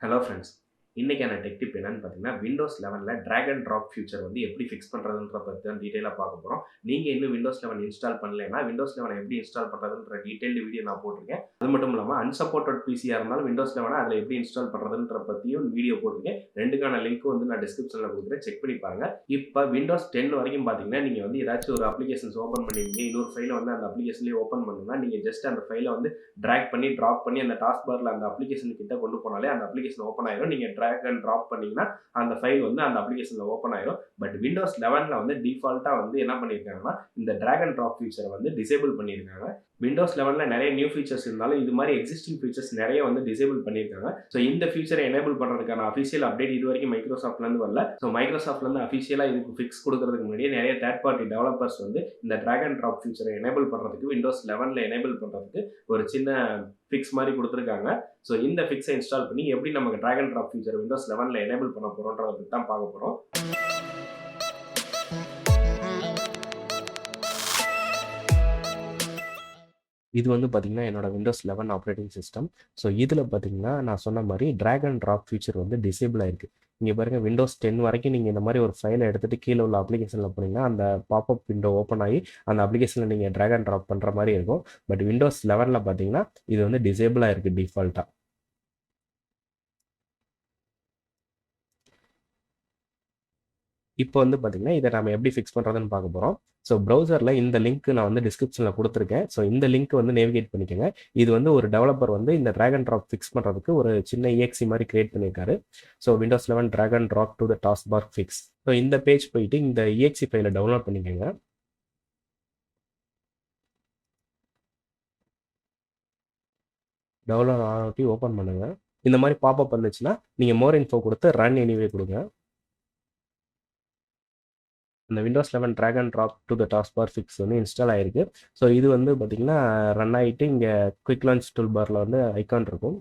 Hello friends, இன்றைக்கான tech tip என்னன்னு பார்த்தீங்கன்னா, விண்டோஸ் 11ல ட்ராக் அண்ட் ட்ராப் ஃபியூச்சர் வந்து எப்படி ஃபிக்ஸ் பண்ணுறதுன்ற பற்றி தான் டீட்டெயிலாக பார்க்க போகிறோம். நீங்கள் இன்னும் விண்டோஸ் 11 இன்ஸ்டால் பண்ணலைன்னா, விண்டோஸ் 11 எப்படி இன்ஸ்டால் பண்ணுறதுன்ற டீட்டெயில்டு வீடியோ நான் போட்டிருக்கேன். அது மட்டும் இல்லாமல் அன்சப்போர்ட்டட் பிசியாக இருந்தாலும் விண்டோஸ் 11 அதில் எப்படி இன்ஸ்டால் பண்ணுறதுன்ற பற்றியும் வீடியோ போட்டிருக்கேன். ரெண்டுக்கான லிங்க்கும் வந்து நான் டிஸ்கிரிப்ஷனில் கொடுக்குறேன், செக் பண்ணி பாருங்கள். இப்போ விண்டோஸ் 10 வரைக்கும் பார்த்தீங்கன்னா, நீங்கள் வந்து ஏதாச்சும் ஒரு அப்ளிகேஷன்ஸ் ஓப்பன் பண்ணிருக்கீங்க, இன்னொரு ஃபைலை வந்து அந்த அப்ளிகேஷன்லேயே ஓப்பன் பண்ணணும்னா, நீங்கள் ஜஸ்ட் அந்த ஃபைலை வந்து ட்ராக் பண்ணி ட்ராப் பண்ணி அந்த டாஸ்க் பார்ல அந்த அப்ளிகேஷன் கிட்ட கொண்டு போனாலே அந்த அப்ளிகேஷன் ஓப்பன் ஆயிரும். நீங்கள் ட்ராக் அண்ட் ட்ராப் பண்ணீங்கன்னா அந்த ஃபைல் வந்து அந்த அப்ளிகேஷன்ல ஓப்பன் ஆயிரும். பட் விண்டோஸ் 11ல வந்து டிஃபால்ட்டா வந்து என்ன பண்ணியிருக்காங்கன்னா, இந்த ட்ராக் அண்ட் ட்ராப் ஃபீச்சரை வந்து டிசேபிள் பண்ணியிருக்காங்க. விண்டோஸ் 11ல நிறைய நியூ ஃபீச்சர்ஸ் இருந்தாலும் இது மாதிரி எக்ஸிஸ்டிங் ஃபீச்சர்ஸ் நிறைய வந்து டிசேபிள் பண்ணியிருக்காங்க. ஸோ இந்த ஃபீச்சரை எனேபிள் பண்ணுறதுக்கான அஃபிஷியல் அப்டேட் இது வரைக்கும் மைக்ரோசாஃப்ட்லேருந்து வரல. ஸோ மைக்ரோசாஃப்ட்லேருந்து அஃபிஷியலாக இதுக்கு ஃபிக்ஸ் கொடுக்கறதுக்கு முன்னாடியே நிறைய தேர்ட் பார்ட்டி டெவலப்பர்ஸ் வந்து இந்த ட்ராக் அண்ட் ட்ராப் ஃபீச்சரை எனேபிள் பண்ணுறதுக்கு விண்டோஸ் 11ல எனேபிள் பண்ணுறதுக்கு ஒரு சின்ன ஃபிக்ஸ் மாதிரி கொடுத்துருக்காங்க. ஸோ இந்த ஃபிக்ஸை இன்ஸ்டால் பண்ணி எப்படி நமக்கு drag and drop feature Windows 11ல எனேபிள் பண்ண போகிறோன்றதை பற்றி தான் பார்க்க போகிறோம். இது வந்து பார்த்தீங்கன்னா, என்னோட விண்டோஸ் 11 ஆப்ரேட்டிங் சிஸ்டம். ஸோ இதில் பார்த்தீங்கன்னா, நான் சொன்ன மாதிரி ட்ராக் அண்ட் ட்ராப் ஃபீச்சர் வந்து டிசேபிள் ஆயிருக்கு. இங்கே பாருங்கள், விண்டோஸ் 10 வரைக்கும் நீங்கள் இந்த மாதிரி ஒரு ஃபைலை எடுத்துகிட்டு கீழே உள்ள அப்ளிகேஷனில் போனீங்கன்னா, அந்த பாப்அப் விண்டோ ஓப்பன் ஆகி அந்த அப்ளிகேஷனில் நீங்கள் ட்ராக் அண்ட் ட்ராப் பண்ணுற மாதிரி இருக்கும். பட் விண்டோஸ் 11ல் பார்த்தீங்கன்னா, இது வந்து டிசேபிள் ஆயிருக்கு டிஃபால்ட்டாக. இப்போ வந்து பார்த்தீங்கன்னா, இதை நம்ம எப்படி ஃபிக்ஸ் பண்ணுறதுன்னு பார்க்க போகிறோம். ஸோ ப்ரௌசரில் இந்த லிங்க் நான் வந்து டிஸ்கிரிப்ஷனில் கொடுத்துருக்கேன். ஸோ இந்த லிங்க் வந்து நேவிகேட் பண்ணிக்கோங்க. இது வந்து ஒரு டெவலப்பர் வந்து இந்த ட்ராக் அண்ட் ட்ராப் ஃபிக்ஸ் பண்ணுறதுக்கு ஒரு சின்ன EXE மாதிரி கிரியேட் பண்ணியிருக்காரு. So Windows 11 drag and drop to the task bar fix. So இந்த பேஜ் போயிட்டு இந்த EXE ஃபைலை டவுன்லோட் பண்ணிக்கோங்க. டவுன்லோட் ஆகி ஓப்பன் பண்ணுங்கள். இந்த மாதிரி பாப்அப் வந்துச்சுன்னா நீங்கள் மோர் இன்ஃபோ கொடுத்து ரன் எனிவே கொடுங்க. இந்த Windows 11 drag and drop to the task bar fix வந்து இன்ஸ்டால் ஆயிருக்கு. ஸோ இது வந்து பார்த்தீங்கன்னா ரன் ஆகிட்டு இங்கே குவிக் லான்ச் டூல் பாரில் வந்து ஐக்கான் இருக்கும்.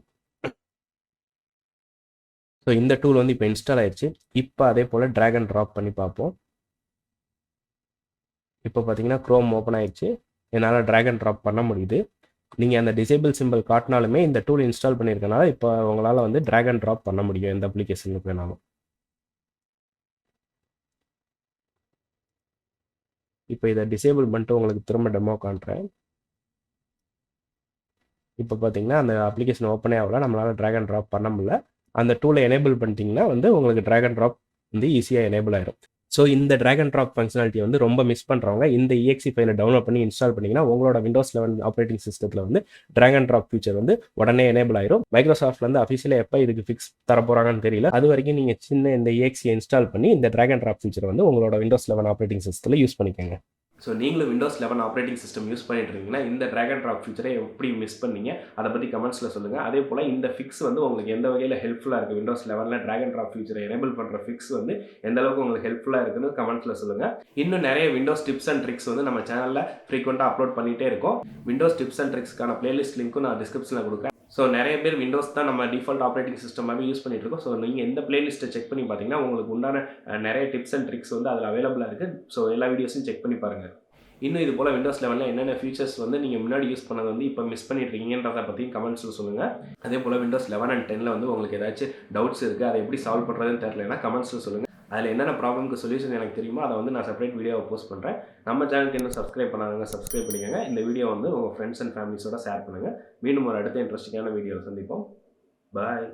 ஸோ இந்த டூல் வந்து இப்போ இன்ஸ்டால் ஆயிடுச்சு. இப்போ அதே போல் ட்ராக் அண்ட் ட்ராப் பண்ணி பார்ப்போம். இப்போ பார்த்தீங்கன்னா க்ரோம் ஓப்பன் ஆயிடுச்சு. என்னால் ட்ராக் அண்ட் ட்ராப் பண்ண முடியுது. நீங்கள் அந்த டிசேபிள் சிம்பிள் காட்டினாலுமே இந்த டூல் இன்ஸ்டால் பண்ணியிருக்கனால இப்போ உங்களால் வந்து ட்ராக் அண்ட் ட்ராப் பண்ண முடியும் எந்த அப்ளிகேஷனுக்கு வேணாலும். இப்போ இதை டிசேபிள் பண்ணிட்டு உங்களுக்கு திரும்ப டெமோ காட்டுறேன். இப்போ பார்த்தீங்கன்னா அந்த அப்ளிகேஷன் ஓப்பனே ஆகல, நம்மளால் ட்ராக் அண்ட் ட்ராப் பண்ண முடியல. அந்த டூலை எனேபிள் பண்ணிட்டீங்கன்னா வந்து உங்களுக்கு ட்ராக் அண்ட் ட்ராப் வந்து ஈஸியாக எனேபிள் ஆயிரும். ஸோ இந்த ட்ராக் அண்ட் ட்ராப் ஃபங்க்ஷனாலிட்டி வந்து ரொம்ப மிஸ் பண்ணுறவங்க இந்த EXE ஃபைலை டவுன்லோட் பண்ணி இன்ஸ்டால் பண்ணிங்கன்னா உங்களோட விண்டோஸ் 11 ஆப்ரேட்டிங் சிஸ்டத்தில் வந்து ட்ராக் அண்ட் ட்ராப் ஃபீச்சர் வந்து உடனே எனேபிள் ஆயிரும். மைக்ரோசாஃப்ட்லேருந்து அஃபிஷியலாக எப்போ இதுக்கு ஃபிக்ஸ் தர போகிறாங்கன்னு தெரியல. அது வரைக்கும் நீங்கள் சின்ன இந்த EXE இன்ஸ்டால் பண்ணி இந்த ட்ராக் அண்ட் ட்ராப் ஃபீச்சர் வந்து உங்களோட விண்டோஸ் 11 ஆப்ரேட்டிங் சிஸ்டத்தில் யூஸ் பண்ணிக்கோங்க. ஸோ நீங்களும் விண்டோஸ் 11 ஆப்ரேட்டிங் சிஸ்டம் யூஸ் பண்ணிட்டு இருக்கீங்கன்னா இந்த ட்ராக் அண்ட் ட்ராப் ஃபீச்சரை எப்படி மிஸ் பண்ணீங்க அதை பற்றி கமெண்ட்ஸில் சொல்லுங்கள். அதே போல் இந்த ஃபிக்ஸ் வந்து உங்களுக்கு எந்த வகையில் ஹெல்ப்ஃபுல்லாக இருக்குது, விண்டோஸ் 11ல் ட்ராக் அண்ட் ட்ராப் ஃபீச்சரை எனேபிள் பண்ணுற ஃபிக்ஸ் வந்து எந்த அளவுக்கு உங்களுக்கு ஹெல்ப்ஃபுல்லாக இருக்குன்னு கமெண்ட்ஸில் சொல்லுங்கள். இன்னும் நிறைய விண்டோஸ் டிப்ஸ் அண்ட் ட்ரிக்ஸ் வந்து நம்ம சேனலில் ஃப்ரீக்வெண்ட்டாக அப்லோட் பண்ணிகிட்டே இருக்கோம். விண்டோஸ் டிப்ஸ் அண்ட் ட்ரிக்ஸ்க்கான பிளேலிஸ்ட் லிங்க்கும் நான் டிஸ்கிரிப்ஷனில் கொடுக்குறேன். ஸோ நிறைய பேர் விண்டோஸ் தான் நம்ம டிஃபால்ட் ஆப்ரேட்டிங் சிஸ்டமாகவே யூஸ் பண்ணிட்டு இருக்கோம். ஸோ நீங்கள் எந்த பிளேலிஸ்ட்டை செக் பண்ணி பார்த்தீங்கன்னா உங்களுக்கு உண்டான நிறைய டிப்ஸ் அண்ட் ட்ரிக்ஸ் வந்து அதில் அவைலபிளாக இருக்குது. ஸோ எல்லா வீடியோஸையும் செக் பண்ணி பாருங்கள். இன்னும் இது போல் விண்டோஸ் 11ல் என்னென்ன ஃபீச்சர்ஸ் வந்து நீங்கள் முன்னாடி யூஸ் பண்ணது வந்து இப்போ மிஸ் பண்ணிட்டு இருக்கீங்கன்றதை பற்றியும் கமெண்ட்ஸில் சொல்லுங்கள். அதே போல் விண்டோஸ் 11 அண்ட் 10ல் வந்து உங்களுக்கு ஏதாச்சும் டவுட்ஸ் இருக்குது, அதை எப்படி சால்வ் பண்ணுறதுன்னு தெரியலன்னா கமெண்ட்ஸில் சொல்லுங்கள். அதில் என்னென்ன ப்ராப்ளம்க்கு சொல்யூஷன் எனக்கு தெரியுமோ அதை வந்து நான் செப்பரேட் வீடியோவை போஸ்ட் பண்ணுறேன். நம்ம சேனலுக்கு இன்னும் சப்ஸ்கிரைப் பண்ணாதவங்க சப்ஸ்கிரைப் பண்ணிக்கோங்க. இந்த வீடியோ வந்து உங்கள் ஃப்ரெண்ட்ஸ் அண்ட் ஃபேமிலிஸோட ஷேர் பண்ணுங்கள். மீண்டும் ஒரு அடுத்த இன்ட்ரெஸ்டிங்கான வீடியோவில் சந்திப்போம். பாய்.